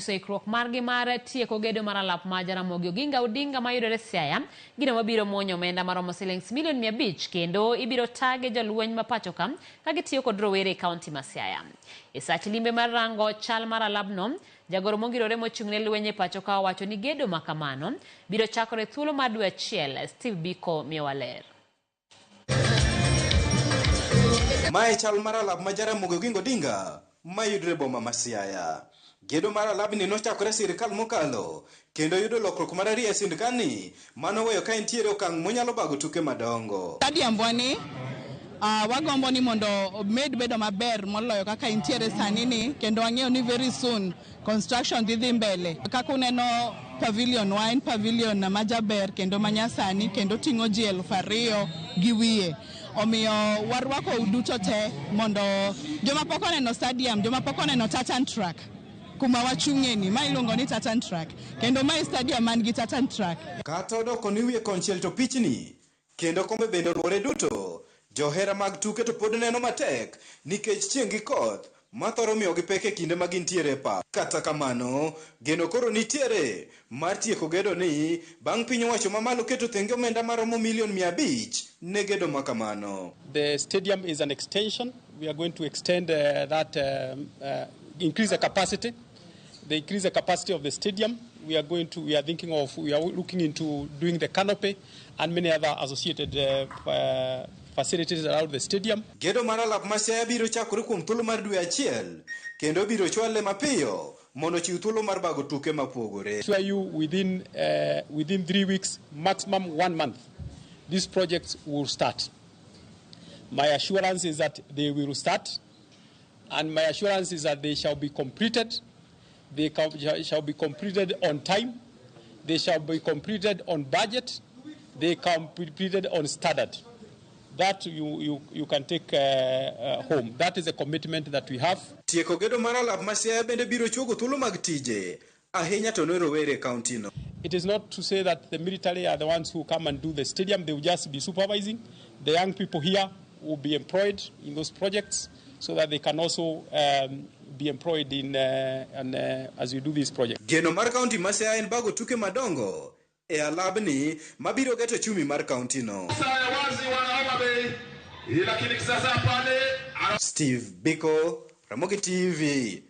Ikruok margi mar tieko gedo mar alap ma Ramogi Oginga Odinga mayudore Siaya gino mabiro muonyo omenda maromo shillings milion 500 kendo ibiro tage jolweny ma pacho ka gitiyo kod rowere e kaunti ma Siaya. E sach limbe mar rango chal mar alabno, jagoro mongirore mochung'ne lweny e pacho ka owacho ni gedo makamano biro chakore thuolo mar dwe achiel. Steve Biko miyowaler. Mae chal mar alap ma Ramogi Oginga Odinga mayudore boma ma Siaya. Gedo mar alabni nochakore sirkal mokalo kendo yudo lokruok mar ariyo e sirkalni mano weyo ka entiere okang' monyalo bago tuke madongo. Stadium bwani wagombo ni mondo med bedo maber moloyo kaka entiere sani ni, kendo wang'eyo ni very soon construction dhi mbele. Kaka uneno pavilion wine pavilion na majaber kendo manyasani kendo ting'o ji 2,000 gi wiye. Omiyo warwako uduto te mondo joma pok oneno stadium, joma pok oneno tartan track kuma wachung'eni ma iluongo ni tartan track kendo ma stadium man gi tartan track. Kata odoko ni wiye konchiel to pichni kendo kombe bende luore duto, johera mag tuke to pod neno matek nikech chieng' gi koth mathoro miyo gi pek e kinde ma gintiere pa. Kata kamano, geno koro nitiere mar tieko gedo ni bang' piny owacho mamalo keto thenge omenda maromo milion 500 ne gedo makamano. The stadium is an extension. We are going to extend increase the capacity. They increase the capacity of the stadium. We are looking into doing the canopy and many other associated facilities around the stadium. Gedo mar alap ma Siaya biro chakore kuom thuolo mar dwe achiel kendo biro chwale mapiyo mondo chiw thuolo mar bago tuke mapogore. So you within 3 weeks, maximum 1 month, these projects will start. My assurance is that they will start, and my assurance is that they shall be completed. They shall be completed on time. They shall be completed on budget. They can be completed on standard. That you can take home. That is a commitment that we have. Tieko gedo mar alap ma Siaya bende biro chuogo thuolo mag tije ahinya to ne rowere kaunti no. It is not to say that the military are the ones who come and do the stadium. They will just be supervising. The young people here will be employed in those projects so that they can also be employed in as you do this project. Geno mar kaunti ma Siaya en bago tuke madongo e alabni mabiro geto chumi mar kaunti no. Steve Biko, Ramogi TV.